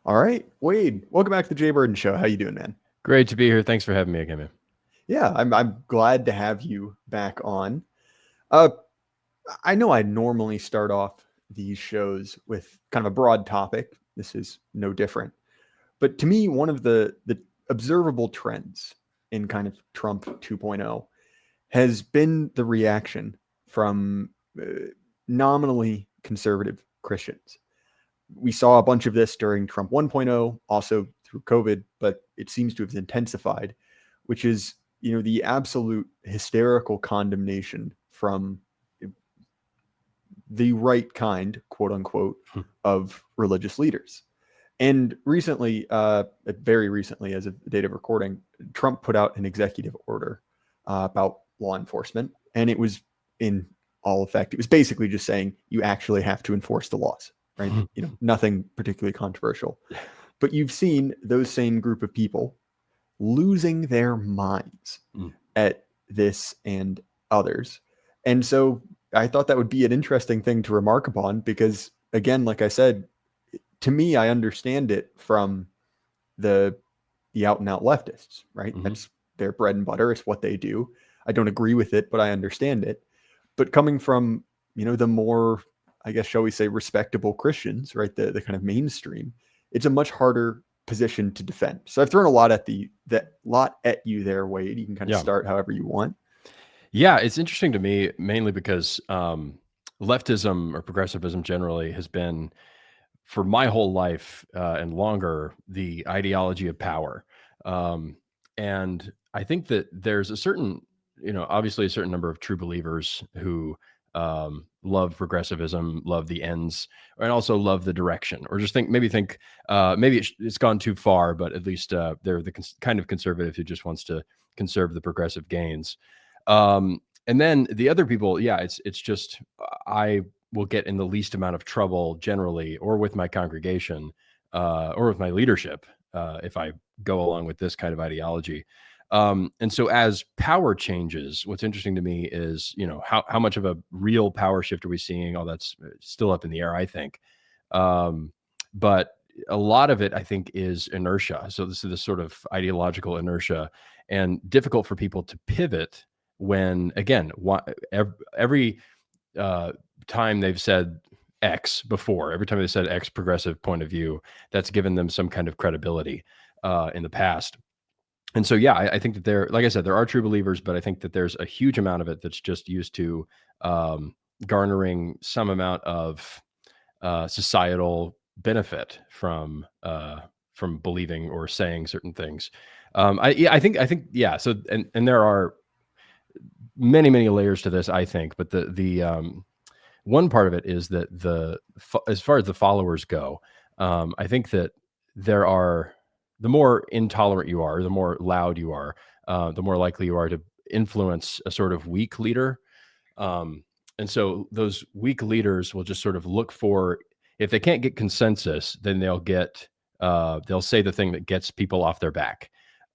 All right, Wade, welcome back to the Jay Burden Show. How you doing, man? Great to be here. Thanks for having me again, man. Yeah, I'm glad to have you back on. Uh, I know I normally start off these shows with kind of a broad topic. This is no different. But to me, one of the observable trends in kind of Trump 2.0 has been the reaction from nominally conservative Christians. We saw a bunch of this during Trump 1.0, also through COVID, but it seems to have intensified, which is, the absolute hysterical condemnation from the right kind, quote unquote, of religious leaders. And recently, very recently, as of the date of recording, Trump put out an executive order about law enforcement. And it was in all effect, it was basically just saying you actually have to enforce the laws, right? Nothing particularly controversial. But you've seen those same group of people losing their minds at this and others. And so I thought that would be an interesting thing to remark upon because, again, like I said, to me, I understand it from the out and out leftists, right? That's their bread and butter. It's what they do. I don't agree with it, but I understand it. But coming from, the more, I guess, shall we say, respectable Christians, right? The kind of mainstream, it's a much harder position to defend. So I've thrown a lot at you there, Wade. You can kind of start however you want. Yeah, it's interesting to me, mainly because leftism or progressivism generally has been, for my whole life and longer, the ideology of power. And I think that there's a certain, obviously a certain number of true believers who love progressivism, love the ends, and also love the direction, or just maybe it's gone too far, but at least they're the kind of conservative who just wants to conserve the progressive gains. And then the other people, it's just I will get in the least amount of trouble generally, or with my congregation, or with my leadership, if I go along with this kind of ideology. And so as power changes, what's interesting to me is, how much of a real power shift are we seeing? All that's still up in the air, I think. But a lot of it, I think, is inertia. So this is the sort of ideological inertia, and difficult for people to pivot when, again, every time they've said X before, every time they said X progressive point of view, that's given them some kind of credibility in the past. And so, I think that like I said, there are true believers, but I think that there's a huge amount of it that's just used to garnering some amount of societal benefit from believing or saying certain things. I think, So, and there are many, many layers to this, I think, but the one part of it is that as far as the followers go, I think that the more intolerant you are, the more loud you are, the more likely you are to influence a sort of weak leader. And so those weak leaders will just sort of look for, if they can't get consensus, then they'll say the thing that gets people off their back.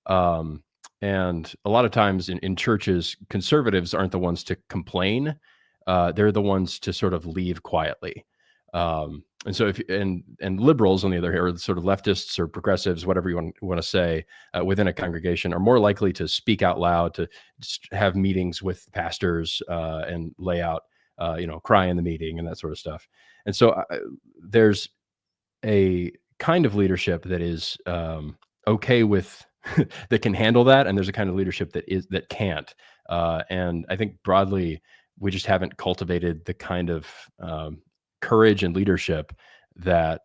And a lot of times in churches, conservatives aren't the ones to complain. They're the ones to sort of leave quietly. And so and liberals, on the other hand, or sort of leftists or progressives, whatever you want to say, within a congregation, are more likely to speak out loud, to have meetings with pastors and lay out, cry in the meeting and that sort of stuff. And so there's a kind of leadership that is okay with that can handle that, and there's a kind of leadership that can't. And I think broadly, we just haven't cultivated the kind of courage and leadership that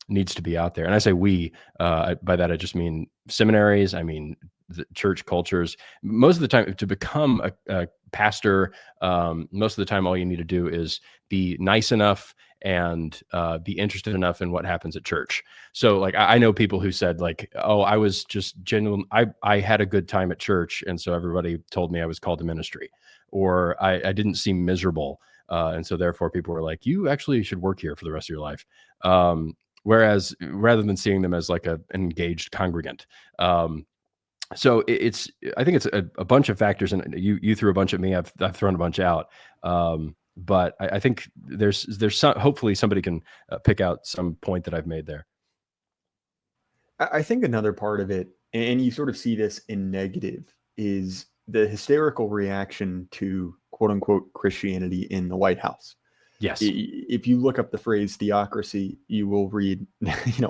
needs to be out there. And I say we, by that I just mean seminaries. I mean the church cultures. Most of the time, to become a pastor, most of the time, all you need to do is be nice enough and be interested enough in what happens at church. So like, I know people who said like, oh, I was just genuine. I had a good time at church. And so everybody told me I was called to ministry, or I didn't seem miserable. And so therefore people were like, you actually should work here for the rest of your life. Whereas rather than seeing them as like an engaged congregant. So I think it's a bunch of factors, and you threw a bunch at me. I've thrown a bunch out. But I think there's hopefully somebody can pick out some point that I've made there. I think another part of it, and you sort of see this in negative, is the hysterical reaction to quote unquote Christianity in the White House. Yes. If you look up the phrase theocracy, you will read,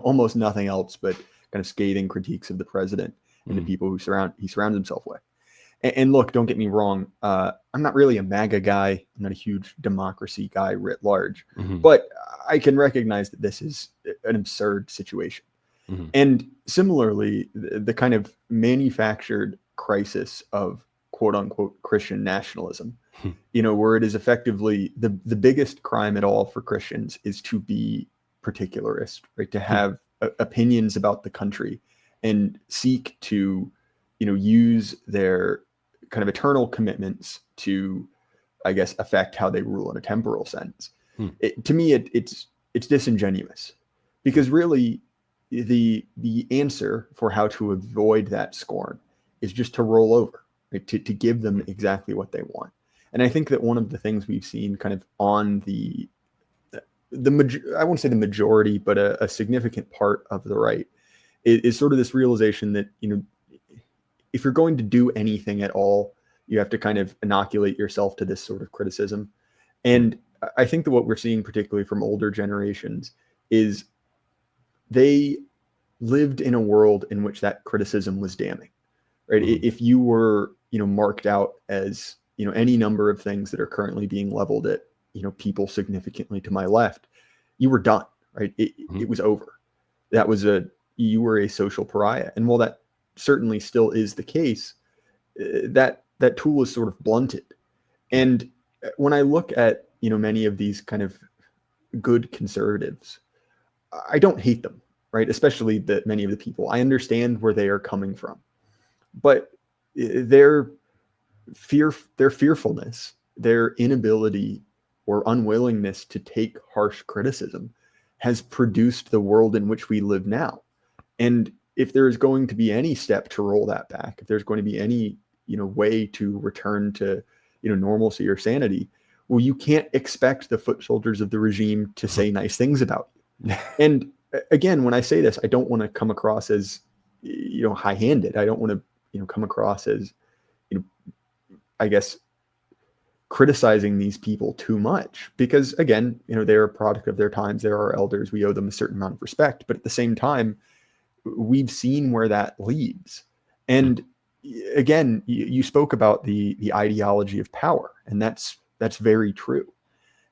almost nothing else but kind of scathing critiques of the president and the people who he surrounds himself with. And look, don't get me wrong, I'm not really a MAGA guy. I'm not a huge democracy guy writ large, but I can recognize that this is an absurd situation. And similarly, the kind of manufactured crisis of quote unquote Christian nationalism, where it is effectively the biggest crime at all for Christians is to be particularist, right? To have opinions about the country and seek to, use their kind of eternal commitments to, I guess, affect how they rule in a temporal sense. To me, it's disingenuous, because really the answer for how to avoid that scorn is just to roll over, right? To give them exactly what they want. And I think that one of the things we've seen kind of on I won't say the majority, but a significant part of the right is sort of this realization that, if you're going to do anything at all, you have to kind of inoculate yourself to this sort of criticism. And I think that what we're seeing, particularly from older generations, is they lived in a world in which that criticism was damning, right? If you were, marked out as, any number of things that are currently being leveled at, people significantly to my left, you were done, right? It was over. You were a social pariah. And while that certainly still is the case, that tool is sort of blunted. And when I look at, many of these kind of good conservatives, I don't hate them, right? Especially many of the people. I understand where they are coming from, but their fearfulness, their inability or unwillingness to take harsh criticism has produced the world in which we live now. And if there is going to be any step to roll that back, if there's going to be any, way to return to, normalcy or sanity, well, you can't expect the foot soldiers of the regime to say nice things about you. And again, when I say this, I don't want to come across as, high-handed. I don't want to, come across as, I guess, criticizing these people too much, because again, they're a product of their times. They're our elders. We owe them a certain amount of respect, but at the same time, we've seen where that leads. And again, you spoke about the ideology of power, and that's very true.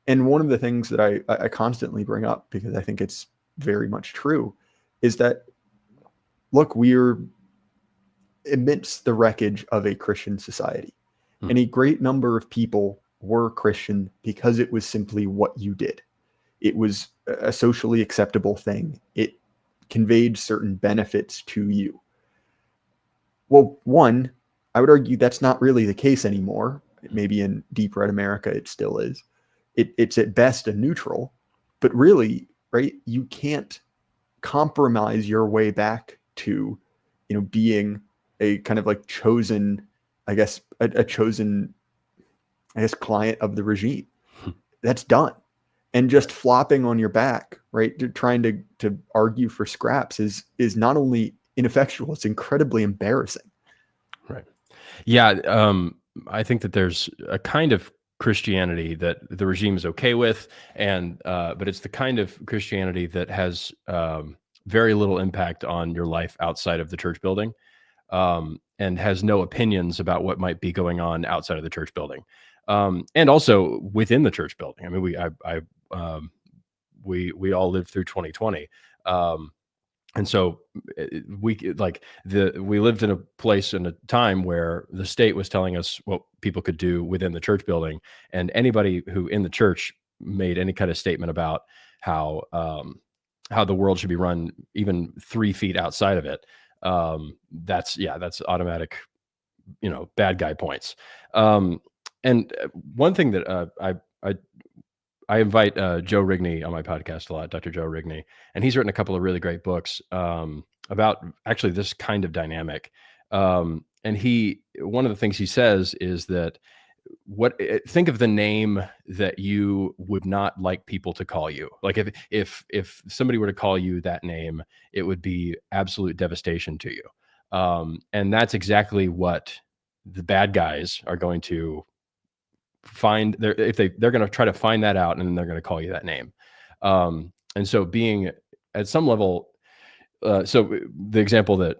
And one of the things that I constantly bring up, because I think it's very much true, is that, look, we're amidst the wreckage of a Christian society. And a great number of people were Christian because it was simply what you did. It was a socially acceptable thing. It conveyed certain benefits to you. Well, one, I would argue that's not really the case anymore. Maybe in deep red America, it still is. It's at best a neutral, but really, right, you can't compromise your way back to, being a kind of like chosen, I guess, a chosen, I guess, client of the regime. That's done. And just flopping on your back, right, trying to argue for scraps is not only ineffectual, it's incredibly embarrassing. Right. Yeah. I think that there's a kind of Christianity that the regime is okay with, and but it's the kind of Christianity that has very little impact on your life outside of the church building, and has no opinions about what might be going on outside of the church building, and also within the church building. I mean, we all lived through 2020. And so we lived in a place in a time where the state was telling us what people could do within the church building, and anybody who in the church made any kind of statement about how the world should be run even 3 feet outside of it, that's automatic, bad guy points. And one thing that I invite Joe Rigney on my podcast a lot, Dr. Joe Rigney, and he's written a couple of really great books about actually this kind of dynamic. And one of the things he says is that think of the name that you would not like people to call you. Like if somebody were to call you that name, it would be absolute devastation to you. And that's exactly what the bad guys are going to find. They're going to try to find that out, and then they're going to call you that name. And so being at some level, so the example that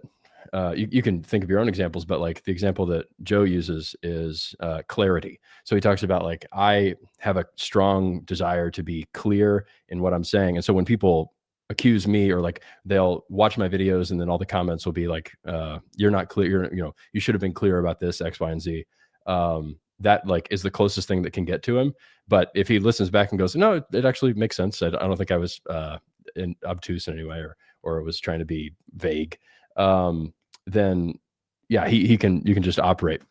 you can think of your own examples, but like the example that Joe uses is clarity. So he talks about like, I have a strong desire to be clear in what I'm saying. And so when people accuse me, or like they'll watch my videos and then all the comments will be like, you're not clear, you should have been clear about this, X, Y, and Z. That like is the closest thing that can get to him. But if he listens back and goes, no, it actually makes sense. I don't think I was obtuse in any way, or was trying to be vague. Then yeah, you can just operate.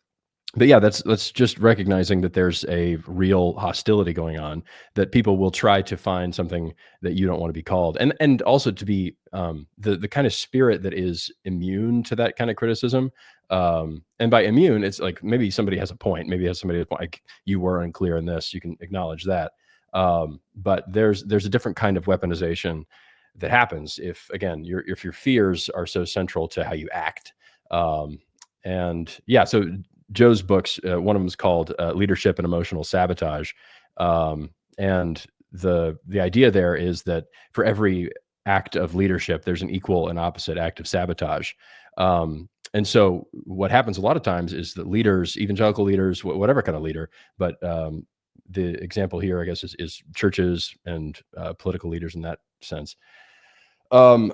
But yeah, that's just recognizing that there's a real hostility going on, that people will try to find something that you don't want to be called, and also to be the kind of spirit that is immune to that kind of criticism. And by immune, it's like maybe somebody has a point, maybe has somebody like, you were unclear in this, you can acknowledge that. But there's a different kind of weaponization that happens if your fears are so central to how you act. And yeah, so Joe's books, one of them is called Leadership and Emotional Sabotage. And the idea there is that for every act of leadership, there's an equal and opposite act of sabotage. And so what happens a lot of times is that leaders, evangelical leaders, whatever kind of leader, but the example here, I guess, is churches and political leaders in that sense. And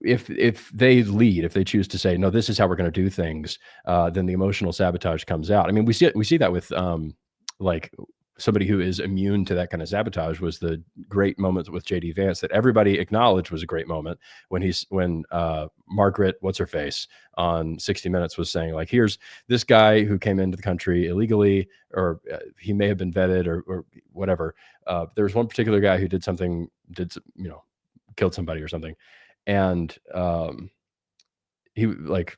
if they lead, if they choose to say, no, this is how we're going to do things, then the emotional sabotage comes out. I mean, we see that with like somebody who is immune to that kind of sabotage was the great moment with JD Vance that everybody acknowledged was a great moment when Margaret, what's her face on 60 Minutes was saying like, here's this guy who came into the country illegally, or he may have been vetted or whatever. There was one particular guy who killed somebody or something. And he like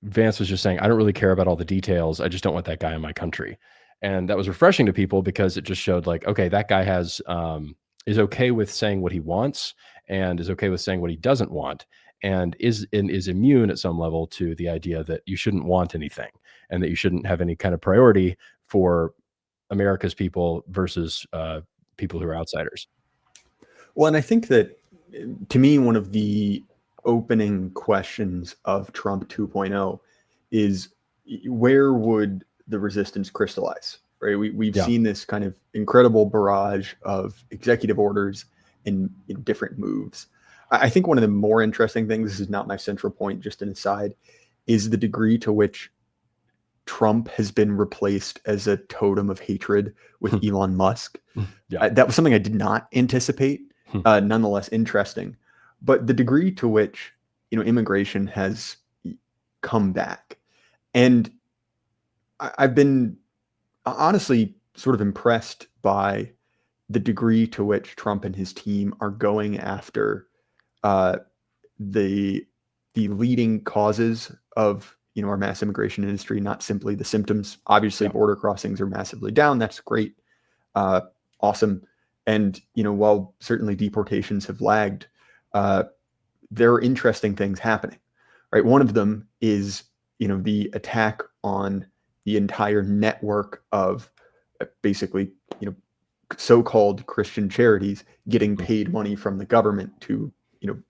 Vance was just saying, I don't really care about all the details. I just don't want that guy in my country. And that was refreshing to people because it just showed like, okay, that guy is okay with saying what he wants and is okay with saying what he doesn't want, and is immune at some level to the idea that you shouldn't want anything and that you shouldn't have any kind of priority for America's people versus people who are outsiders. Well, and I think that, to me, one of the opening questions of Trump 2.0 is, where would the resistance crystallize, right? We've seen this kind of incredible barrage of executive orders and different moves. I think one of the more interesting things, this is not my central point, just an aside, is the degree to which Trump has been replaced as a totem of hatred with Elon Musk. That was something I did not anticipate. Nonetheless interesting, but the degree to which immigration has come back, and I've been honestly sort of impressed by the degree to which Trump and his team are going after the leading causes of our mass immigration industry, not simply the symptoms. Obviously, border crossings are massively down. That's great, awesome. And, while certainly deportations have lagged, there are interesting things happening, right? One of them is, the attack on the entire network of basically, so-called Christian charities getting paid money from the government to,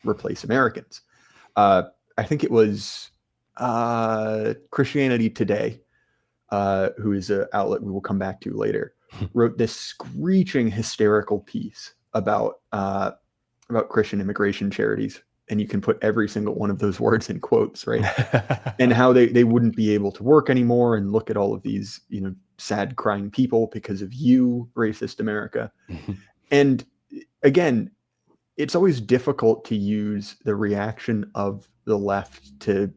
replace Americans. I think it was Christianity Today, who is an outlet we will come back to later, wrote this screeching hysterical piece about Christian immigration charities, and you can put every single one of those words in quotes, right? And how they wouldn't be able to work anymore, and look at all of these sad crying people because of you, racist America. And again, it's always difficult to use the reaction of the left to,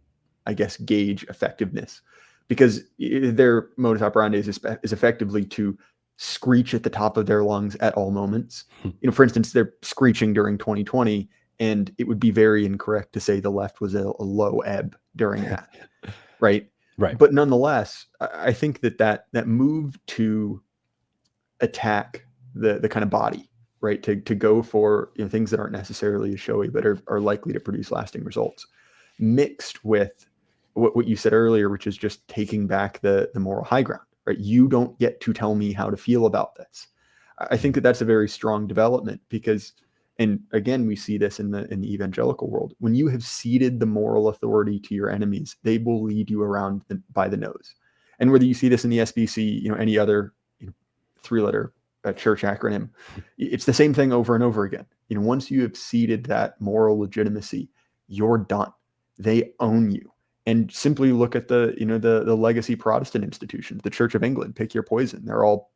I guess, gauge effectiveness, because their modus operandi is effectively to screech at the top of their lungs at all moments. For instance, they're screeching during 2020, and it would be very incorrect to say the left was a low ebb during that, right? Right. But nonetheless, I think that move to attack the kind of body, right? To go for things that aren't necessarily as showy, but are likely to produce lasting results, mixed with what you said earlier, which is just taking back the moral high ground, right? You don't get to tell me how to feel about this. I think that that's a very strong development because, and again, we see this in the evangelical world. When you have ceded the moral authority to your enemies, they will lead you around by the nose. And whether you see this in the SBC, any other three-letter church acronym, it's the same thing over and over again. Once you have ceded that moral legitimacy, you're done. They own you. And simply look at the legacy Protestant institutions, the Church of England. Pick your poison. They're all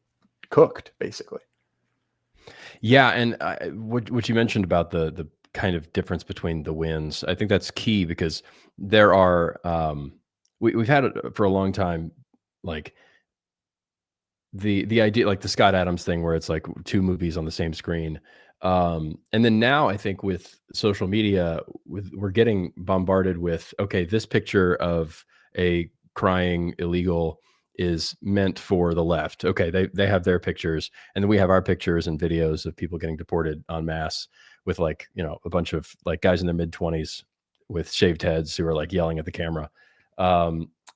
cooked, basically. Yeah, and what you mentioned about the kind of difference between the wins, I think that's key because there are we've had it for a long time, like the idea, like the Scott Adams thing, where it's like two movies on the same screen, and then now I think with social media, we're getting bombarded with, okay, this picture of a crying illegal is meant for the left. Okay, they have their pictures, and then we have our pictures and videos of people getting deported en masse with like a bunch of like guys in their mid-20s with shaved heads who are like yelling at the camera.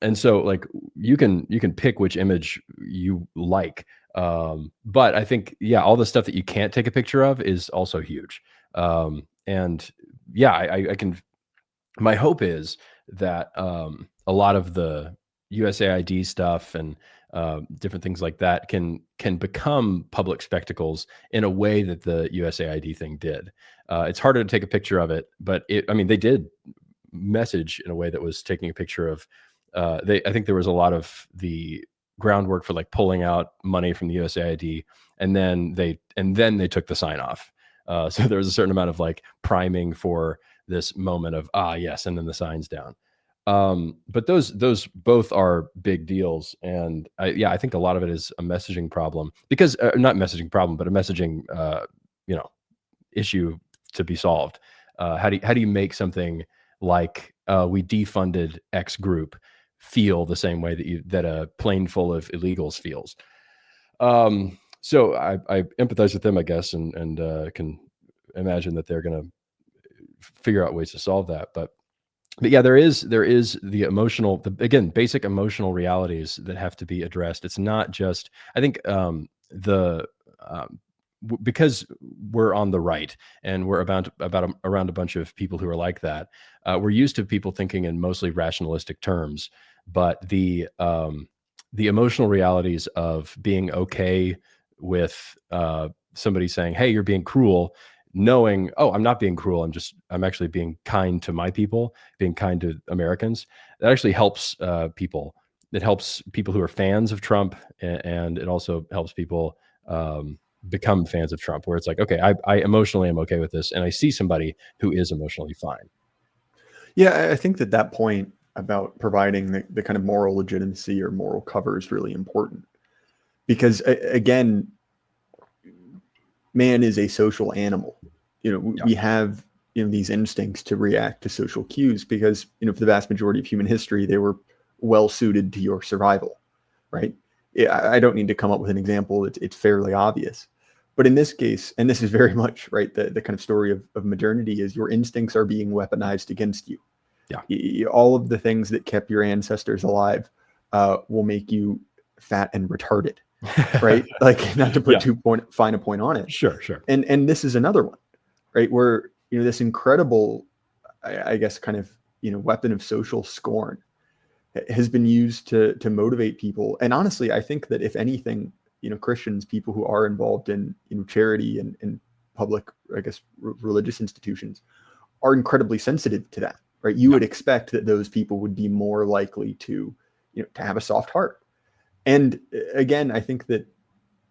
And so like you can pick which image you like. But I think, yeah, all the stuff that you can't take a picture of is also huge. And yeah, I can, my hope is that a lot of the USAID stuff and different things like that can become public spectacles in a way that the USAID thing did. It's harder to take a picture of it, but they did message in a way that was taking a picture of I think there was a lot of the groundwork for like pulling out money from the USAID, and then they took the sign off. So there was a certain amount of like priming for this moment of yes, and then the sign's down. But those both are big deals, and I think a lot of it is a messaging problem because not messaging problem, but a messaging issue to be solved. How do you make something like we defunded X group feel the same way that a plane full of illegals feels? So I empathize with them, I guess, and can imagine that they're going to figure out ways to solve that. But yeah, there is the emotional, again, basic emotional realities that have to be addressed. It's not just, I think, because we're on the right and we're around a bunch of people who are like that, we're used to people thinking in mostly rationalistic terms, but the emotional realities of being okay with somebody saying, hey, you're being cruel, knowing, oh, I'm not being cruel, I'm actually being kind to my people, being kind to Americans, that actually helps people. It helps people who are fans of Trump, and it also helps people become fans of Trump, where it's like, okay, I emotionally am okay with this, and I see somebody who is emotionally fine. Yeah, I think that point about providing the kind of moral legitimacy or moral cover is really important because, again, man is a social animal. Yeah. We have these instincts to react to social cues because for the vast majority of human history, they were well suited to your survival, right? I don't need to come up with an example. It's fairly obvious. But in this case, and this is very much right, the kind of story of modernity is your instincts are being weaponized against you. Yeah. All of the things that kept your ancestors alive will make you fat and retarded, right? Like, not to put fine a point on it. Sure. And this is another one, right? Where this incredible, I guess, kind of weapon of social scorn has been used to motivate people. And honestly, I think that if anything, Christians, people who are involved in charity and public, I guess, religious institutions, are incredibly sensitive to that, right? You would expect that those people would be more likely to to have a soft heart. And again, I think that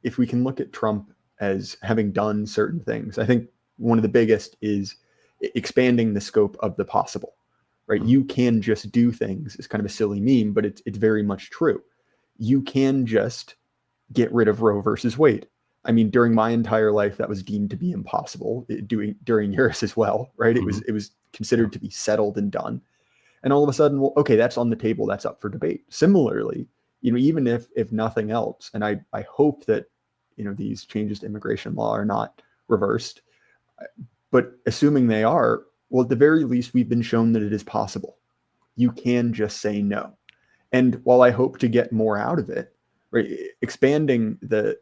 if we can look at Trump as having done certain things, I think one of the biggest is expanding the scope of the possible, right? You can just do things. It's kind of a silly meme, but it's very much true. You can just get rid of Roe versus Wade. I mean, during my entire life, that was deemed to be impossible. During yours as well, right? It was considered to be settled and done. And all of a sudden, well, okay, that's on the table, that's up for debate. Similarly, even if nothing else, and I hope that these changes to immigration law are not reversed, but assuming they are, well, at the very least, we've been shown that it is possible. You can just say no. And while I hope to get more out of it, right, expanding the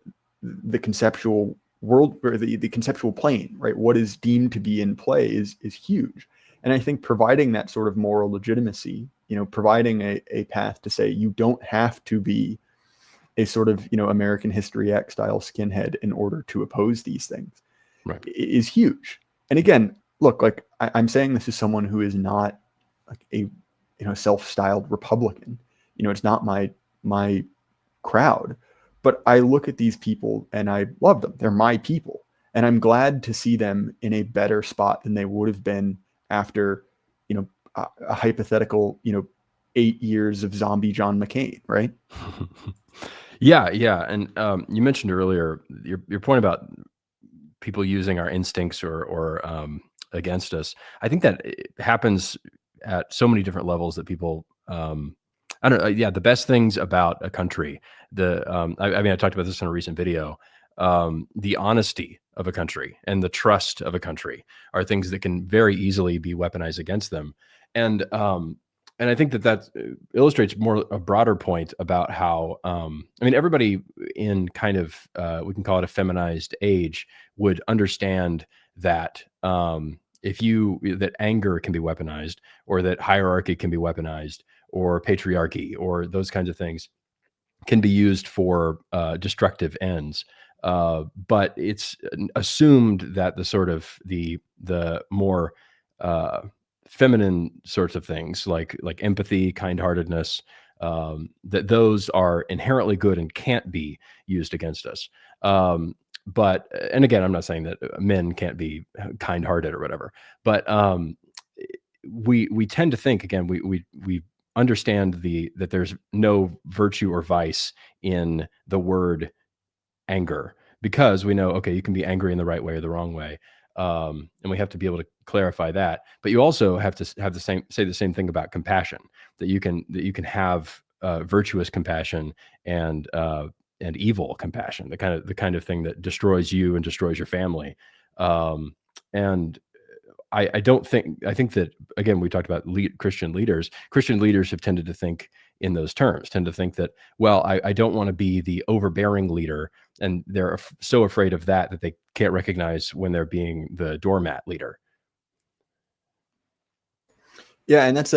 conceptual world, or the conceptual plane, right, what is deemed to be in play is huge. And I think providing that sort of moral legitimacy, providing a path to say you don't have to be a sort of American History X style skinhead in order to oppose these things, Right. is huge. And again, look, like I'm saying this is someone who is not like a self-styled Republican. It's not my crowd, but I look at these people and I love them. They're my people, and I'm glad to see them in a better spot than they would have been after a hypothetical 8 years of zombie John McCain, right? Yeah. And you mentioned earlier your point about people using our instincts or against us. I think that it happens at so many different levels that people, I don't know. Yeah, the best things about a country, I mean, I talked about this in a recent video. The honesty of a country and the trust of a country are things that can very easily be weaponized against them. And and I think that illustrates more a broader point about how, I mean, everybody in kind of, we can call it a feminized age, would understand that, that anger can be weaponized, or that hierarchy can be weaponized, or patriarchy, or those kinds of things can be used for destructive ends. But it's assumed that the sort of the more uh, feminine sorts of things, like empathy, kind-heartedness, that those are inherently good and can't be used against us. But and again, I'm not saying that men can't be kind-hearted or whatever, but we tend to think, again, we understand that there's no virtue or vice in the word anger, because we know, okay, you can be angry in the right way or the wrong way. And we have to be able to clarify that. But you also have to have say the same thing about compassion, that you can have virtuous compassion and evil compassion, the kind of thing that destroys you and destroys your family. And I don't think, I think that, again, we talked about Christian leaders. Christian leaders have tended to think in those terms, tend to think that, well, I don't want to be the overbearing leader, and they're so afraid of that they can't recognize when they're being the doormat leader. Yeah, and that's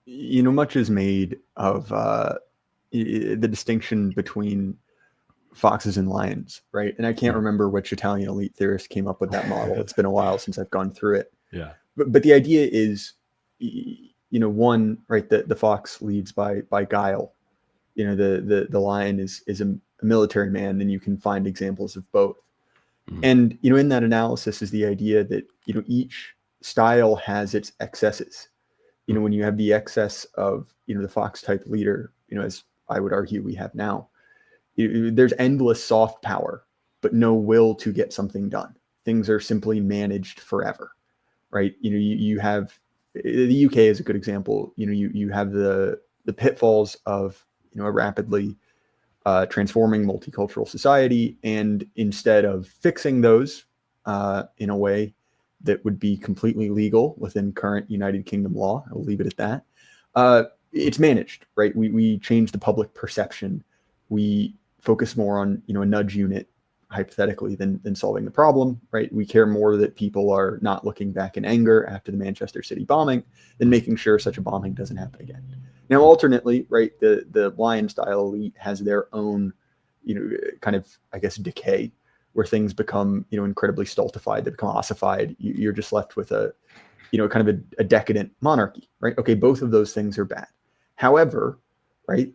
much is made of the distinction between foxes and lions, right? And I can't remember which Italian elite theorist came up with that model. It's been a while since I've gone through it. Yeah. But the idea is, one, right, the fox leads by guile. The lion is a military man, and you can find examples of both. Mhm. And in that analysis is the idea that each style has its excesses. When you have the excess of the fox type leader, as I would argue we have now, there's endless soft power, but no will to get something done. Things are simply managed forever, right? You have the UK is a good example. You have the pitfalls of a rapidly transforming multicultural society, and instead of fixing those in a way that would be completely legal within current United Kingdom law, I'll leave it at that. It's managed, right? We change the public perception. We focus more on a nudge unit, hypothetically, than solving the problem, right? We care more that people are not looking back in anger after the Manchester City bombing than making sure such a bombing doesn't happen again. Now, alternately, right, the lion style elite has their own, kind of, I guess, decay, where things become, incredibly stultified, they become ossified. You're just left with a, kind of a decadent monarchy, right? Okay, both of those things are bad. However, right,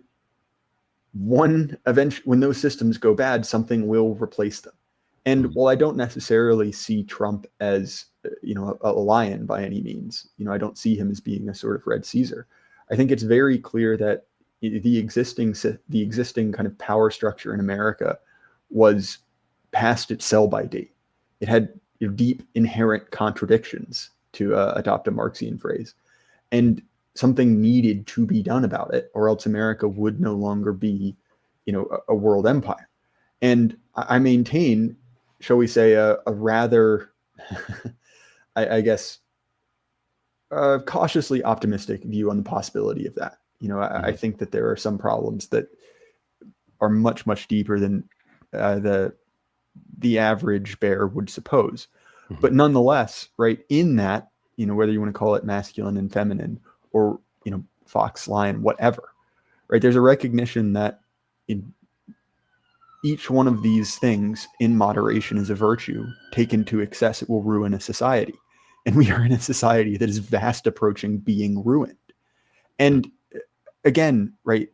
when those systems go bad, something will replace them. And while I don't necessarily see Trump as a lion by any means, I don't see him as being a sort of Red Caesar. I think it's very clear that the existing kind of power structure in America was past its sell-by date. It had deep inherent contradictions, to adopt a Marxian phrase, and something needed to be done about it, or else America would no longer be, a world empire. And I maintain, shall we say, a rather, I guess, cautiously optimistic view on the possibility of that. I think that there are some problems that are much, much deeper than the average bear would suppose. But nonetheless, right, in that, whether you want to call it masculine and feminine, or, fox, lion, whatever, right, there's a recognition that in each one of these things in moderation is a virtue. Taken to excess, it will ruin a society. And we are in a society that is fast approaching being ruined. And again, right,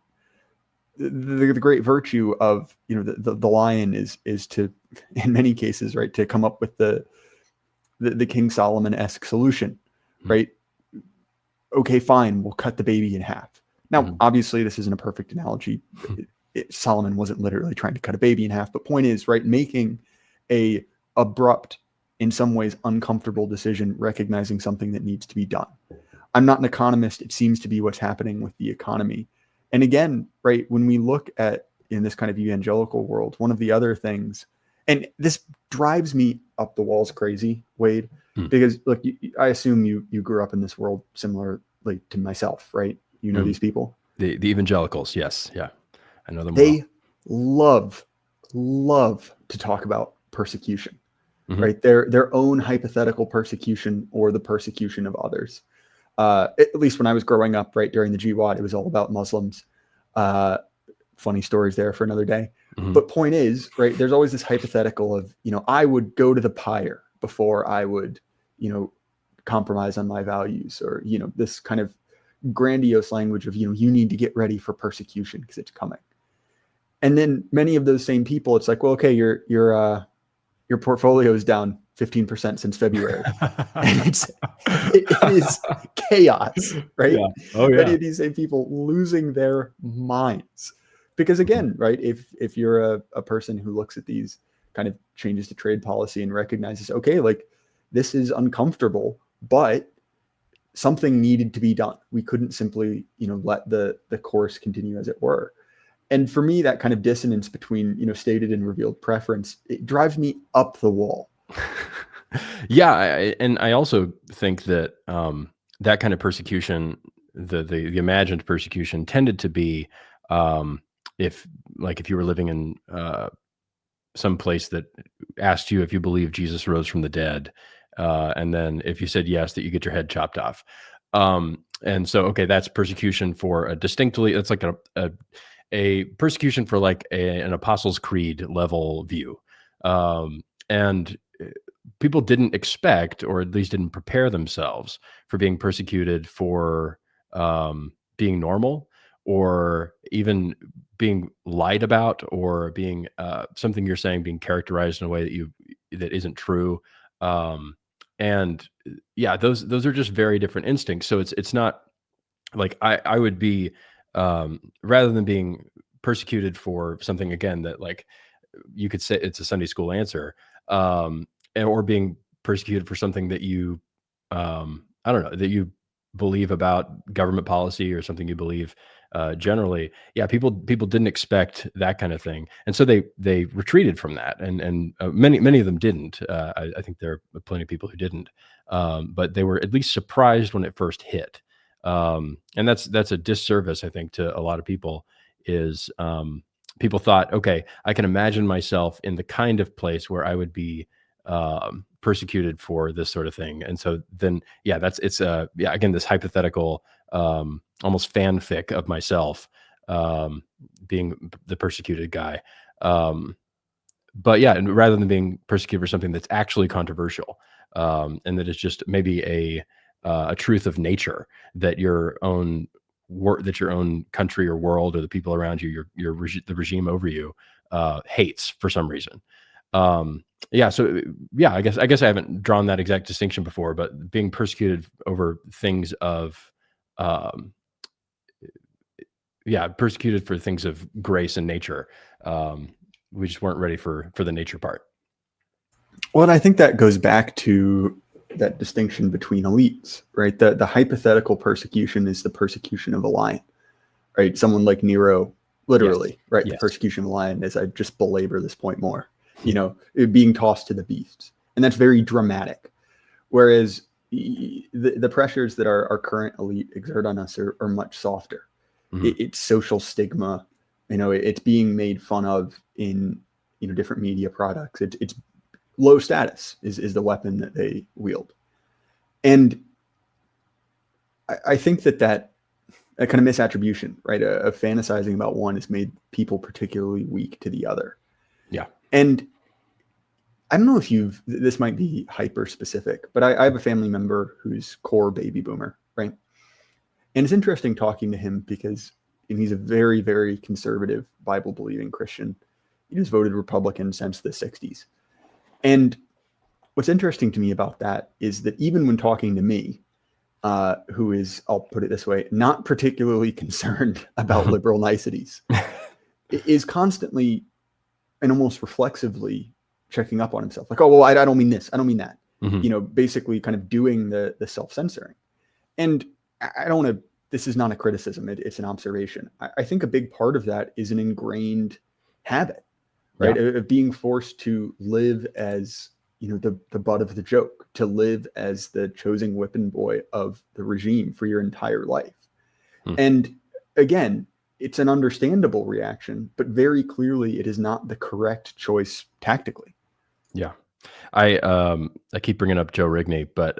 the great virtue of, the lion is to, in many cases, right, to come up with the King Solomon-esque solution, right? Okay, fine, we'll cut the baby in half. Now, obviously, this isn't a perfect analogy. Solomon wasn't literally trying to cut a baby in half, but point is, right, making a abrupt, in some ways uncomfortable decision, recognizing something that needs to be done. I'm not an economist. It seems to be what's happening with the economy. And again, right, when we look at, in this kind of evangelical world, one of the other things, and this drives me up the walls crazy, Wade, because look, I assume you grew up in this world similarly to myself, right? You know these people? The evangelicals, yes. Yeah, I know them They love to talk about persecution, right? Their own hypothetical persecution or the persecution of others. At least when I was growing up, right, during the Jihad, it was all about Muslims. Funny stories there for another day. But point is, right, there's always this hypothetical of, I would go to the pyre before I would, compromise on my values, or, this kind of grandiose language of, you need to get ready for persecution because it's coming. And then many of those same people, it's like, well, okay, your portfolio is down 15% since February. And it is chaos, right? Yeah. Oh, yeah. Many of these same people losing their minds. Because again, right, if you're a person who looks at these kind of changes to trade policy and recognizes, okay, like, this is uncomfortable, but something needed to be done. We couldn't simply, let the course continue as it were. And for me, that kind of dissonance between, stated and revealed preference, it drives me up the wall. Yeah, and I also think that that kind of persecution, the imagined persecution, tended to be if you were living in some place that asked you if you believe Jesus rose from the dead, and then if you said yes, that you get your head chopped off. And so, okay, that's persecution for a distinctly. It's like a persecution for like an Apostles' Creed level view, and people didn't expect, or at least didn't prepare themselves for being persecuted for being normal, or even being lied about, or being something you're saying being characterized in a way that isn't true. And yeah, those are just very different instincts. So it's not like I would be rather than being persecuted for something, again, that like you could say it's a Sunday school answer, or being persecuted for something that you, I don't know, that you believe about government policy, or something you believe generally. Yeah, people didn't expect that kind of thing, and so they retreated from that, and many of them didn't. I think there are plenty of people who didn't, but they were at least surprised when it first hit, and that's a disservice, I think, to a lot of people. Is people thought, okay, I can imagine myself in the kind of place where I would be persecuted for this sort of thing. And so then, yeah, again, this hypothetical, almost fanfic of myself being the persecuted guy. But yeah, and rather than being persecuted for something that's actually controversial, and that is just maybe a truth of nature, that your own that your own country or world, or the people around you, the regime over you, hates for some reason. Yeah. So yeah, I guess I haven't drawn that exact distinction before, but being persecuted over things of, persecuted for things of grace and nature. We just weren't ready for the nature part. Well, and I think that goes back to that distinction between elites, right? The hypothetical persecution is the persecution of a lion, right? Someone like Nero, literally, Yes. right? The Yes. persecution of a lion, as I just belabor this point more, being tossed to the beasts. And that's very dramatic. Whereas the pressures that our current elite exert on us are much softer. It's social stigma, it's being made fun of in, different media products. It's low status is the weapon that they wield. And I think that kind of misattribution, right, of fantasizing about one has made people particularly weak to the other. Yeah. And I don't know if this might be hyper specific, but I have a family member who's core baby boomer, right? And it's interesting talking to him because he's a very, very conservative, Bible believing Christian. He was voted Republican since the 60s. And what's interesting to me about that is that even when talking to me, who is, I'll put it this way, not particularly concerned about liberal niceties, is constantly and almost reflexively checking up on himself. Like, oh, well, I don't mean this. I don't mean that. Basically kind of doing the self-censoring. And I don't want to, this is not a criticism. It's an observation. I think a big part of that is an ingrained habit, right? Yeah. Of being forced to live as, the butt of the joke, to live as the chosen whipping boy of the regime for your entire life. And again, it's an understandable reaction, but very clearly it is not the correct choice tactically. Yeah. I keep bringing up Joe Rigney, but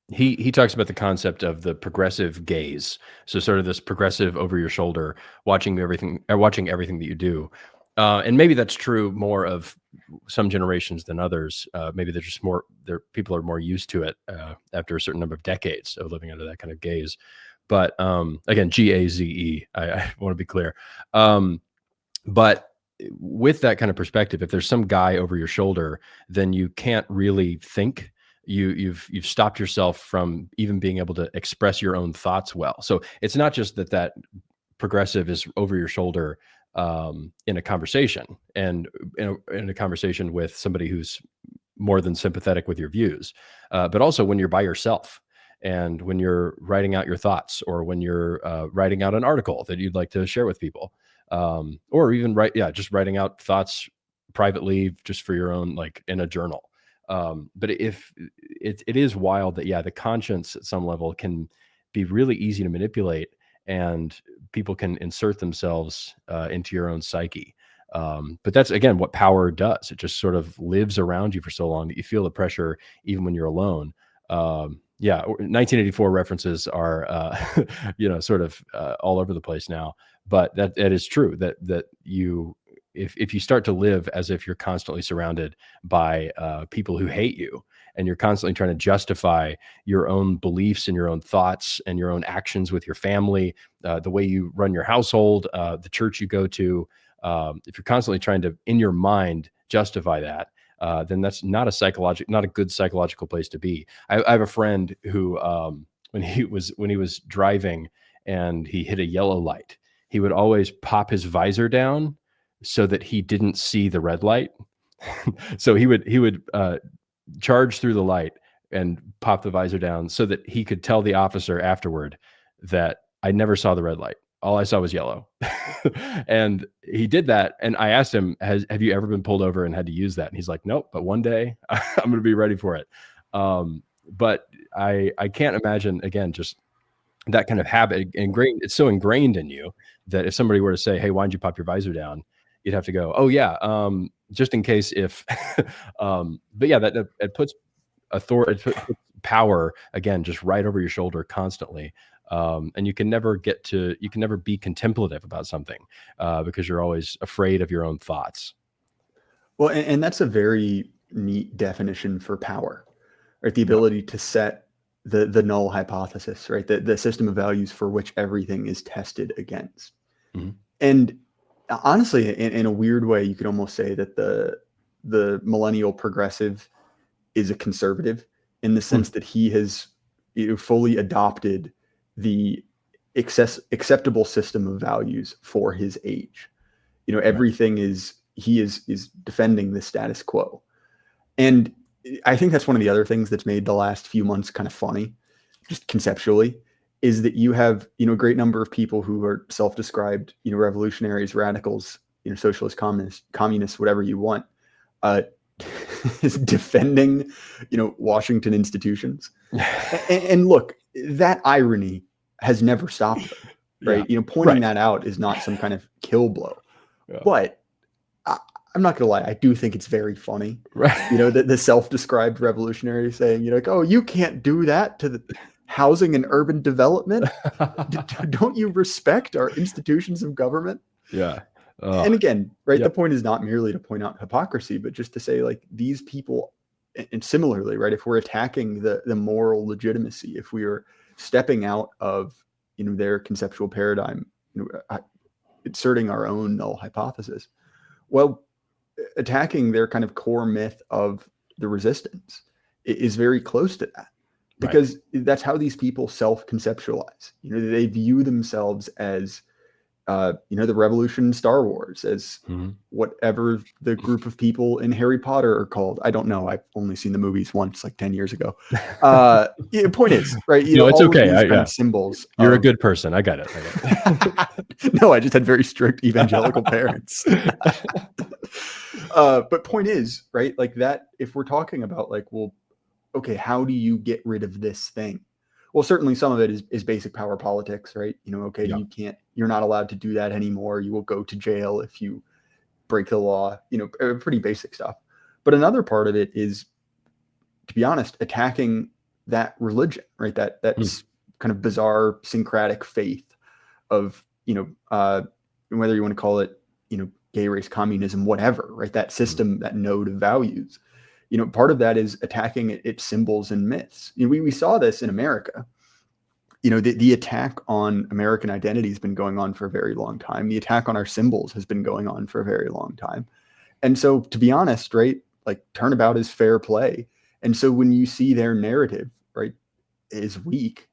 he talks about the concept of the progressive gaze. So sort of this progressive over your shoulder, watching everything that you do. And maybe that's true more of some generations than others. Maybe they're just people are more used to it after a certain number of decades of living under that kind of gaze. But again, GAZE, I want to be clear. But with that kind of perspective, if there's some guy over your shoulder, then you can't really think. You've stopped yourself from even being able to express your own thoughts well. So it's not just that progressive is over your shoulder in a conversation and in a conversation with somebody who's more than sympathetic with your views, but also when you're by yourself and when you're writing out your thoughts, or when you're writing out an article that you'd like to share with people, or even just writing out thoughts privately just for your own, like in a journal. But if it is wild that the conscience at some level can be really easy to manipulate, and people can insert themselves into your own psyche. But that's, again, what power does. It just sort of lives around you for so long that you feel the pressure even when you're alone. 1984 references are, sort of all over the place now. But that is true, that you, if you start to live as if you're constantly surrounded by people who hate you, and you're constantly trying to justify your own beliefs and your own thoughts and your own actions with your family, the way you run your household, the church you go to, if you're constantly trying to, in your mind, justify that, then that's not a good psychological place to be. I have a friend who, when he was driving and he hit a yellow light, he would always pop his visor down so that he didn't see the red light. So he would charge through the light and pop the visor down so that he could tell the officer afterward that I never saw the red light. All I saw was yellow. And he did that. And I asked him, have you ever been pulled over and had to use that? And he's like, nope, but one day I'm going to be ready for it. But I can't imagine, again, just that kind of habit ingrained. It's so ingrained in you that if somebody were to say, hey, why didn't you pop your visor down? You'd have to go, oh yeah, just in case if, but yeah, that it puts authority, it puts power, again, just right over your shoulder constantly. And you can never be contemplative about something because you're always afraid of your own thoughts. Well, and that's a very neat definition for power, right? The ability to set the null hypothesis, right? The system of values for which everything is tested against. Mm-hmm. And honestly, in a weird way, you could almost say that the millennial progressive is a conservative in the sense that he has fully adopted the acceptable system of values for his age. Everything he is defending the status quo. And I think that's one of the other things that's made the last few months kind of funny, just conceptually, is that you have, a great number of people who are self-described, revolutionaries, radicals, socialists, communists, whatever you want, uh, is defending, Washington institutions. And look, that irony has never stopped them, Yeah. right? Pointing Right. that out is not some kind of kill blow. Yeah. But I'm not gonna lie, I do think it's very funny. Right. The self-described revolutionary saying, like, "Oh, you can't do that to the housing and urban development. Don't you respect our institutions of government?" Yeah. And again, right, the Yep. point is not merely to point out hypocrisy, but just to say, like, these people, and similarly, right, if we're attacking the moral legitimacy, if we are stepping out of their conceptual paradigm, inserting our own null hypothesis, well, attacking their kind of core myth of the resistance is very close to that, Right. because that's how these people self-conceptualize. They view themselves as the revolution in Star Wars, as Mhm. whatever the group of people in Harry Potter are called. I don't know. I've only seen the movies once, like 10 years ago. Point is, right, No, it's all of okay. these kind Yeah. of symbols You're a of good person. I got it. no, I just had very strict evangelical parents. But point is, right, like that, if we're talking about, like, well, okay, how do you get rid of this thing? Well, certainly some of it is basic power politics, right? Okay, Yeah. you're not allowed to do that anymore. You will go to jail if you break the law, pretty basic stuff. But another part of it is, to be honest, attacking that religion, right? Mm. That's kind of bizarre syncretic faith of, whether you want to call it, gay race communism, whatever, right? That Mm. system, that node of values, part of that is attacking its symbols and myths. We saw this in America. The attack on American identity has been going on for a very long time. The attack on our symbols has been going on for a very long time. And so, to be honest, right, like, turnabout is fair play. And so when you see their narrative, right, is weak,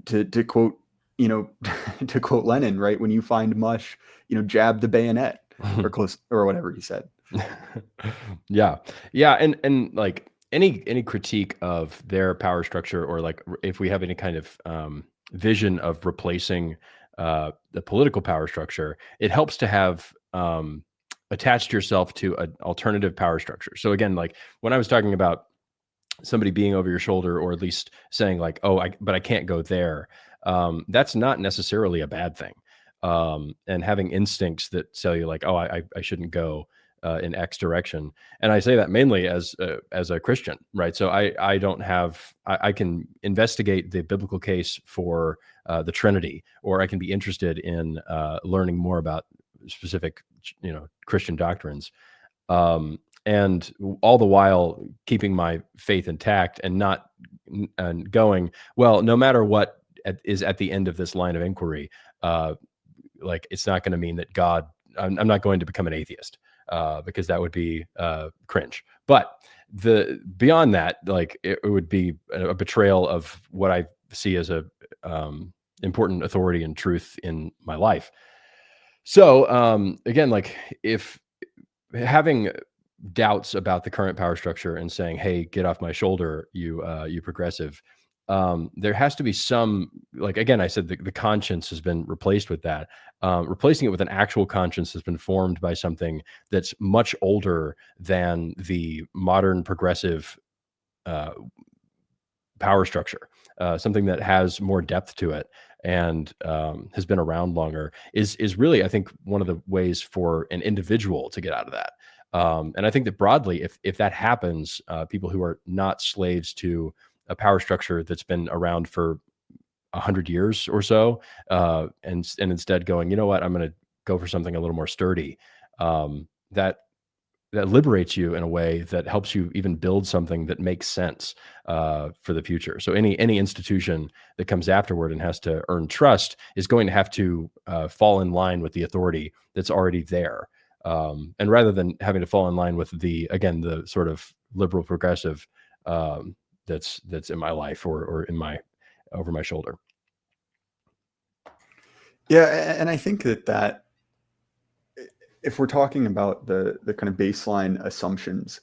to quote, to quote Lenin, right, when you find mush, jab the bayonet, or close, or whatever he said. Yeah. Yeah, and, like, any critique of their power structure, or, like, if we have any kind of, vision of replacing, the political power structure, it helps to have, attached yourself to an alternative power structure. So, again, like, when I was talking about somebody being over your shoulder, or at least saying, like, "Oh, but I can't go there," that's not necessarily a bad thing. And having instincts that tell you, like, "Oh, I shouldn't go in X direction." And I say that mainly as a Christian, right? So I don't have I can investigate the biblical case for the Trinity, or I can be interested in learning more about specific, Christian doctrines. And all the while keeping my faith intact, and not and going, well, no matter what is at the end of this line of inquiry, uh, like, it's not going to mean that God. I'm not going to become an atheist, because that would be cringe. But the beyond that, like, it would be a betrayal of what I see as a important authority and truth in my life. So, again, like, if having doubts about the current power structure and saying, "Hey, get off my shoulder, you progressive." There has to be some, like, again, I said the conscience has been replaced with that. Replacing it with an actual conscience has been formed by something that's much older than the modern progressive uh, power structure. Something that has more depth to it, and has been around longer, is really, I think, one of the ways for an individual to get out of that. And I think that broadly, if that happens, people who are not slaves to a power structure that's been around for 100 years or so, and instead going, you know what, I'm going to go for something a little more sturdy. That liberates you in a way that helps you even build something that makes sense for the future. So any institution that comes afterward and has to earn trust is going to have to fall in line with the authority that's already there. And rather than having to fall in line with the sort of liberal progressive that's in my life, or in my over my shoulder. Yeah, and I think that if we're talking about the kind of baseline assumptions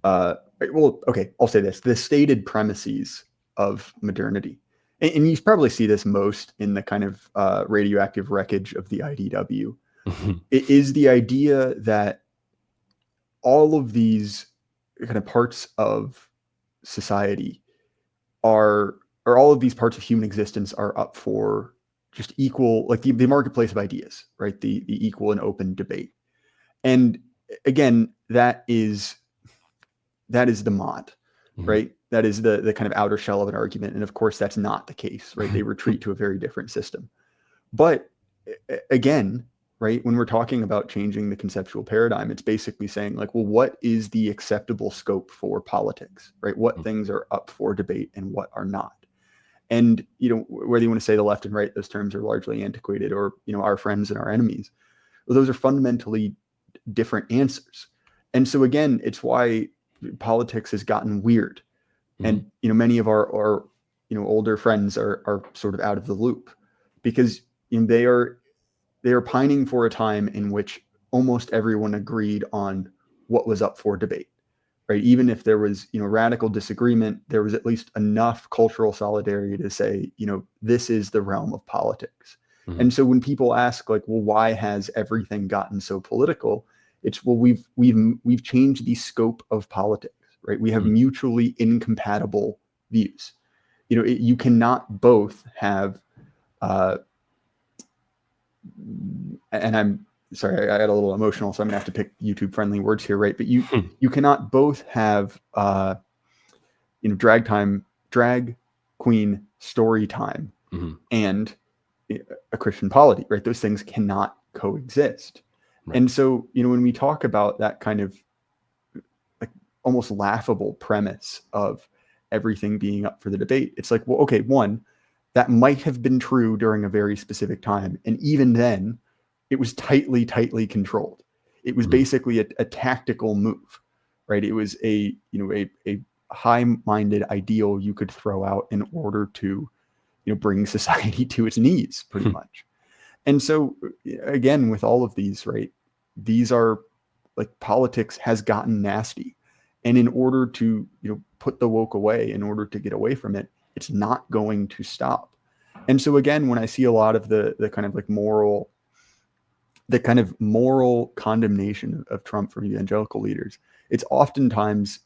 well, okay, I'll say this: the stated premises of modernity, and you probably see this most in the kind of radioactive wreckage of the IDW. It is the idea that all of these kind of parts of society are, or all of these parts of human existence are up for just equal, like the marketplace of ideas, right? The equal and open debate. And again, that is the mod, right? That is the kind of outer shell of an argument. And of course, that's not the case, right? They retreat to a very different system. But again, right, when we're talking about changing the conceptual paradigm, it's basically saying like, well, what is the acceptable scope for politics, right? What things are up for debate and what are not? And, whether you want to say the left and right, those terms are largely antiquated, or, our friends and our enemies, well, those are fundamentally different answers. And so again, it's why politics has gotten weird. And, many of our older friends are sort of out of the loop because they are pining for a time in which almost everyone agreed on what was up for debate, right? Even if there was, radical disagreement, there was at least enough cultural solidarity to say, this is the realm of politics. And so when people ask like, well, why has everything gotten so political? It's, well, we've changed the scope of politics, right? We have mutually incompatible views. You cannot both have, and I'm sorry, I got a little emotional, so I'm gonna have to pick YouTube friendly words here, right? But you cannot both have drag queen story time and a Christian polity, right? Those things cannot coexist. Right. And so, when we talk about that kind of like almost laughable premise of everything being up for the debate, it's like, well, okay, one, that might have been true during a very specific time. And even then, it was tightly controlled. It was basically a tactical move, right? It was a high-minded ideal you could throw out in order to, bring society to its knees, pretty much. And so, again, with all of these, right, these are like, politics has gotten nasty. And in order to, put the woke away, in order to get away from it, it's not going to stop. And so again, when I see a lot of the kind of like moral condemnation of Trump from evangelical leaders, it's oftentimes,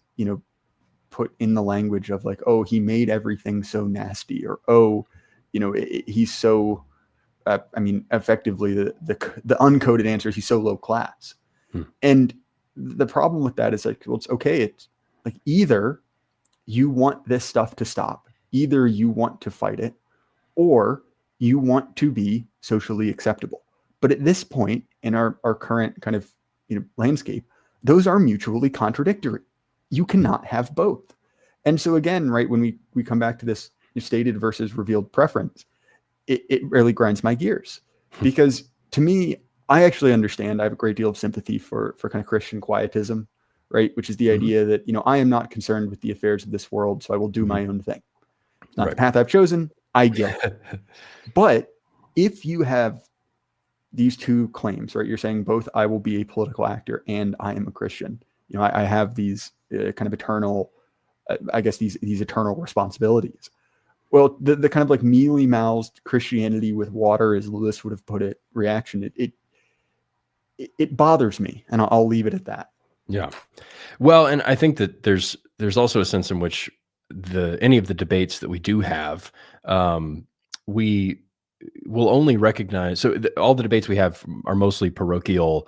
put in the language of like, oh, he made everything so nasty, or, oh, he's so, effectively the uncoded answer is he's so low class. And the problem with that is like, well, it's okay. It's like, either you want this stuff to stop, either you want to fight it, or you want to be socially acceptable. But at this point in our current kind of landscape, those are mutually contradictory. You cannot have both. And so again, right, when we come back to this stated versus revealed preference, it really grinds my gears. Because to me, I actually understand, I have a great deal of sympathy for kind of Christian quietism, right? Which is the idea that, I am not concerned with the affairs of this world, so I will do my own thing. It's not the path I've chosen, I get it. But if you have these two claims, right, you're saying both, I will be a political actor and I am a Christian. I have these kind of eternal, I guess these eternal responsibilities. Well, the kind of like mealy-mouthed Christianity with water, as Lewis would have put it, reaction, it bothers me, and I'll leave it at that. Yeah. Well, and I think that there's also a sense in which any of the debates that we do have, we will only recognize. So all the debates we have are mostly parochial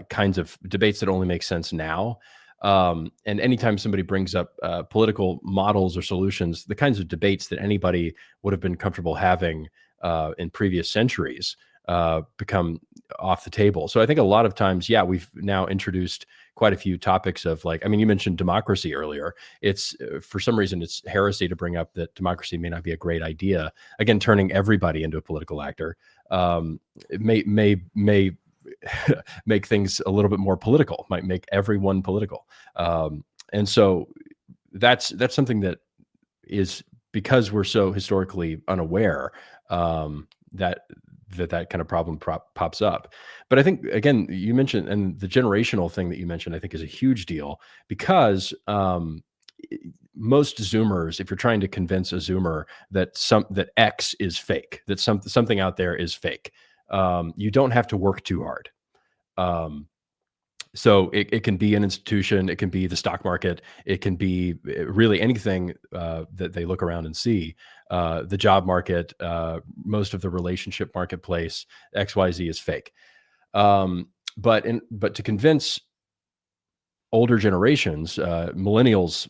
kinds of debates that only make sense now. And anytime somebody brings up political models or solutions, the kinds of debates that anybody would have been comfortable having in previous centuries become off the table. So I think a lot of times, yeah, we've now introduced quite a few topics of like, I mean, you mentioned democracy earlier. It's for some reason, it's heresy to bring up that democracy may not be a great idea. Again, turning everybody into a political actor it may make things a little bit more political, might make everyone political. And so that's something that is, because we're so historically unaware, that that kind of problem pops up. But I think, again, you mentioned, and the generational thing that you mentioned, I think is a huge deal because most Zoomers, if you're trying to convince a Zoomer that X is fake, that something out there is fake, you don't have to work too hard. So it can be an institution, it can be the stock market, it can be really anything that they look around and see. The job market, most of the relationship marketplace, XYZ is fake. But to convince older generations, millennials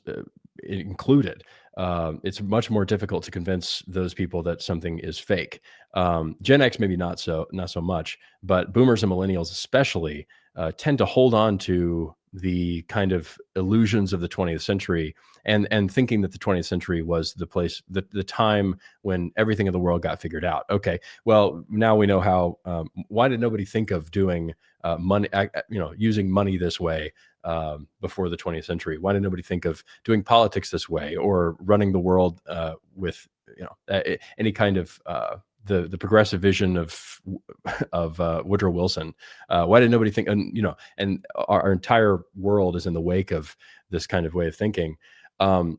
included, it's much more difficult to convince those people that something is fake. Gen X maybe not so much, but boomers and millennials especially tend to hold on to the kind of illusions of the 20th century and thinking that the 20th century was the place, the time when everything in the world got figured out. Okay, well, now we know how. Why did nobody think of doing money, using money this way before the 20th century? Why did nobody think of doing politics this way or running the world with any kind of the progressive vision of Woodrow Wilson? Why did nobody think? And our entire world is in the wake of this kind of way of thinking. So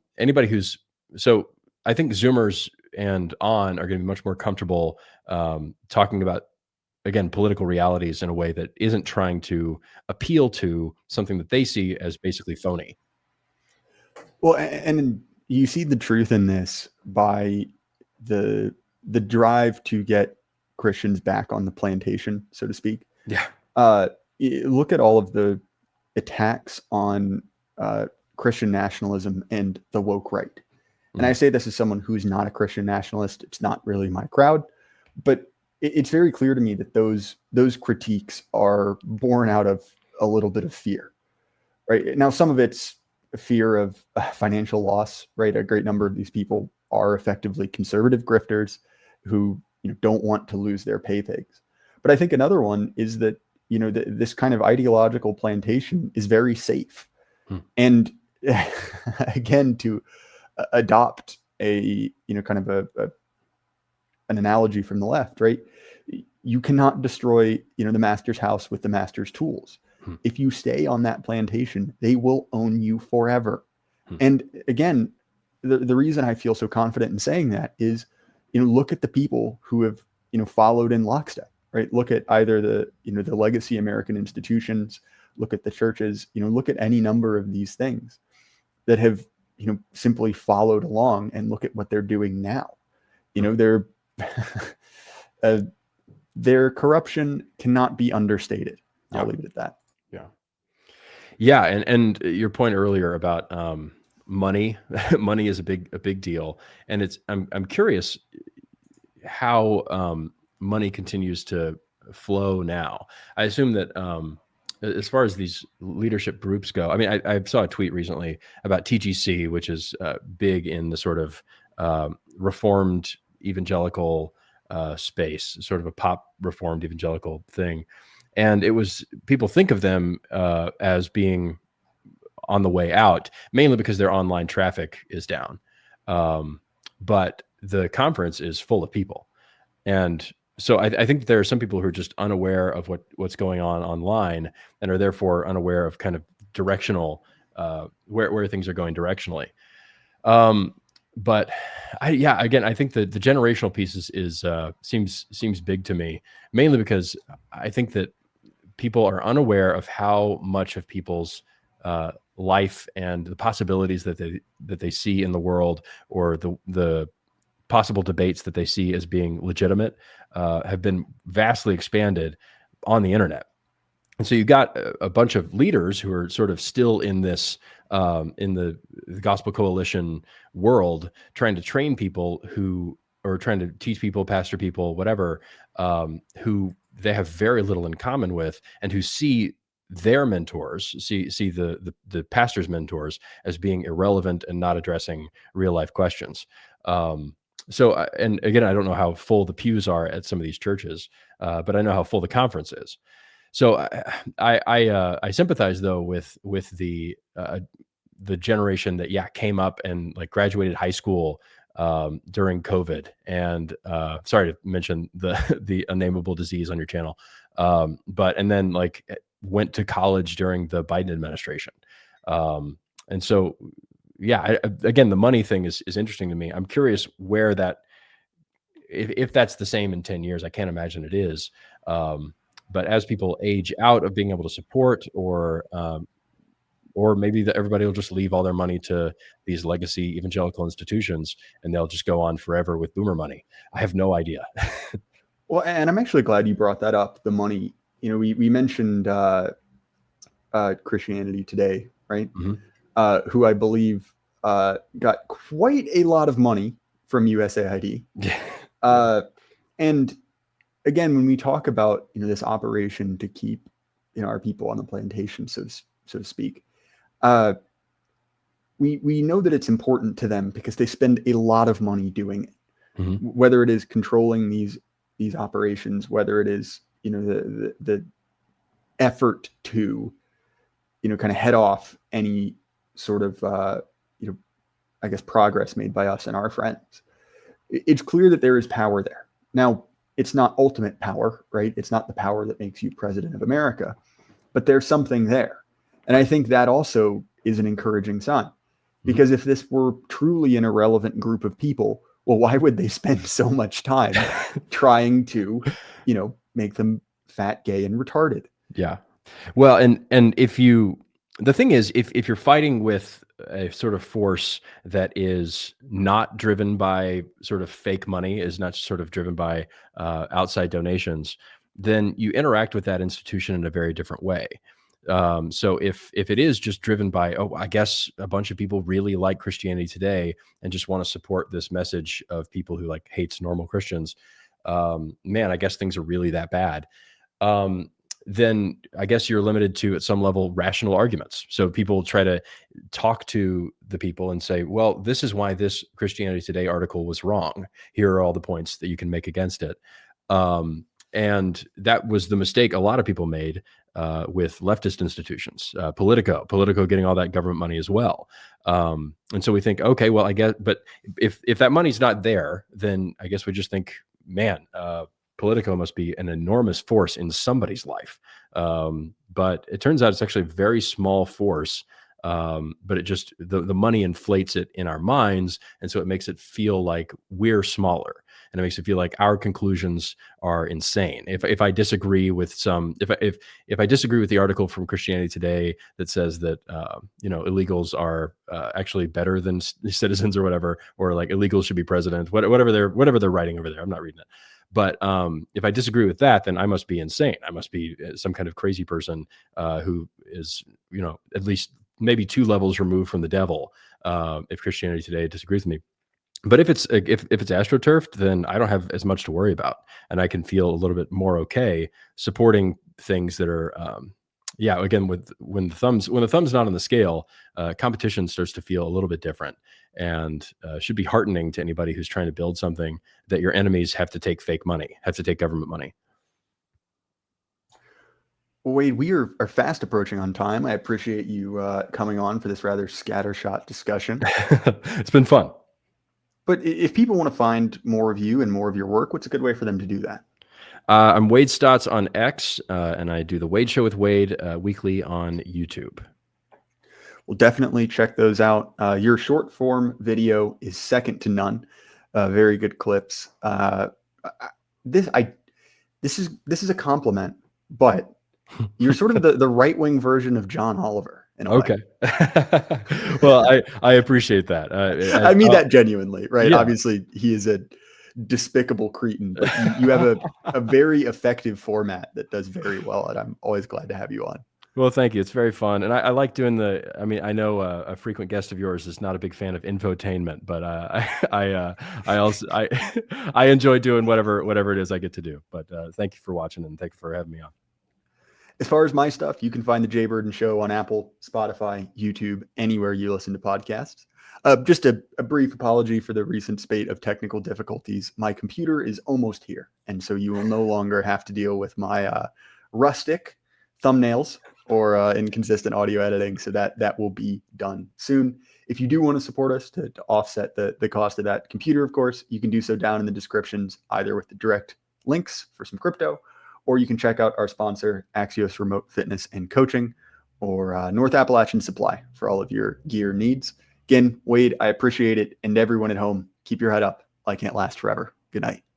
I think Zoomers and on are going to be much more comfortable talking about, again, political realities in a way that isn't trying to appeal to something that they see as basically phony. Well, and you see the truth in this by the drive to get Christians back on the plantation, so to speak. Yeah. Look at all of the attacks on Christian nationalism and the woke right. And I say this as someone who's not a Christian nationalist. It's not really my crowd, but it's very clear to me that those critiques are born out of a little bit of fear, right? Now, some of it's a fear of financial loss, right? A great number of these people are effectively conservative grifters who don't want to lose their pay pigs. But I think another one is that this kind of ideological plantation is very safe, and again, to adopt a kind of an analogy from the left, right? You cannot destroy the master's house with the master's tools. If you stay on that plantation, they will own you forever. And again, the reason I feel so confident in saying that is, look at the people who have followed in lockstep, right? Look at either the legacy American institutions, look at the churches, look at any number of these things that have simply followed along, and look at what they're doing now. Their corruption cannot be understated. I'll leave it at that. Yeah. And your point earlier about money is a big deal. And I'm curious how money continues to flow now. I assume that as far as these leadership groups go, I mean, I saw a tweet recently about TGC, which is big in the sort of reformed evangelical space, sort of a pop reformed evangelical thing. And it was, people think of them as being on the way out, mainly because their online traffic is down. But the conference is full of people. And so I think there are some people who are just unaware of what's going on online and are therefore unaware of kind of directional, where things are going directionally. But again, I think the generational piece seems big to me, mainly because I think that people are unaware of how much of people's life and the possibilities that they see in the world, or the possible debates that they see as being legitimate, have been vastly expanded on the internet. And so you've got a bunch of leaders who are sort of still in this, in the Gospel Coalition world, trying to train people or trying to teach people, pastor people, whatever, who they have very little in common with, and who see their mentors, see the pastor's mentors as being irrelevant and not addressing real life questions. So, and again, I don't know how full the pews are at some of these churches, but I know how full the conference is. So I sympathize though with the the generation that came up and like graduated high school during COVID, and sorry to mention the unnameable disease on your channel, and then like went to college during the Biden administration, and so again, the money thing is interesting to me. I'm curious where that, if that's the same in 10 years. I can't imagine it is. But as people age out of being able to support, or maybe that everybody will just leave all their money to these legacy evangelical institutions and they'll just go on forever with boomer money. I have no idea. Well, and I'm actually glad you brought that up. The money, we mentioned Christianity Today, right? Mm-hmm. Who I believe got quite a lot of money from USAID. And again, when we talk about this operation to keep our people on the plantation, so to speak, we know that it's important to them because they spend a lot of money doing it. Mm-hmm. Whether it is controlling these operations, whether it is the effort to kind of head off any sort of I guess progress made by us and our friends. It's clear that there is power there. Now, it's not ultimate power, right? It's not the power that makes you president of America, but there's something there. And I think that also is an encouraging sign, because if this were truly an irrelevant group of people, well, why would they spend so much time trying to, make them fat, gay, and retarded? Yeah. Well, and the thing is, if you're fighting with a sort of force that is not driven by sort of fake money, is not sort of driven by outside donations, then you interact with that institution in a very different way. So if it is just driven by, I guess a bunch of people really like Christianity Today and just want to support this message of people who like hates normal Christians, man, I guess things are really that bad. Then I guess you're limited to, at some level, rational arguments. So people try to talk to the people and say, well, this is why this Christianity Today article was wrong. Here are all the points that you can make against it. And that was the mistake a lot of people made with leftist institutions, Politico getting all that government money as well. And so we think, okay, well, I guess, but if that money's not there, then I guess we just think, man, Politico must be an enormous force in somebody's life. But it turns out it's actually a very small force. But it just, the money inflates it in our minds. And so it makes it feel like we're smaller. And it makes it feel like our conclusions are insane. If I disagree with if I disagree with the article from Christianity Today that says that illegals are actually better than citizens or whatever, or like illegals should be president, whatever they're writing over there, I'm not reading it. But if I disagree with that, then I must be insane. I must be some kind of crazy person who is, at least maybe 2 levels removed from the devil. If Christianity Today disagrees with me. But if it's astroturfed, then I don't have as much to worry about, and I can feel a little bit more okay supporting things that are, again, when the thumb's not on the scale, competition starts to feel a little bit different, and should be heartening to anybody who's trying to build something that your enemies have to take fake money, have to take government money. Well, Wade, we are fast approaching on time. I appreciate you coming on for this rather scattershot discussion. It's been fun. But if people want to find more of you and more of your work, what's a good way for them to do that? I'm Wade Stotts on X, and I do the Wade Show with Wade weekly on YouTube. Well, definitely check those out. Your short form video is second to none. Very good clips. This is a compliment, but you're sort of the right-wing version of John Oliver. Okay. Well, I appreciate that. I mean that genuinely, right? Yeah. Obviously, he is a despicable cretin, but you have a very effective format that does very well, and I'm always glad to have you on. Well, thank you. It's very fun, and I like doing I know a frequent guest of yours is not a big fan of infotainment, but I enjoy doing whatever it is I get to do. But thank you for watching, and thank you for having me on. As far as my stuff, you can find the Jay Burden Show on Apple, Spotify, YouTube, anywhere you listen to podcasts. Just a brief apology for the recent spate of technical difficulties. My computer is almost here, and so you will no longer have to deal with my rustic thumbnails or inconsistent audio editing. So that will be done soon. If you do want to support us to offset the cost of that computer, of course, you can do so down in the descriptions, either with the direct links for some crypto, or you can check out our sponsor, Axios Remote Fitness and Coaching, or North Appalachian Supply for all of your gear needs. Again, Wade, I appreciate it. And everyone at home, keep your head up. Light can't last forever. Good night.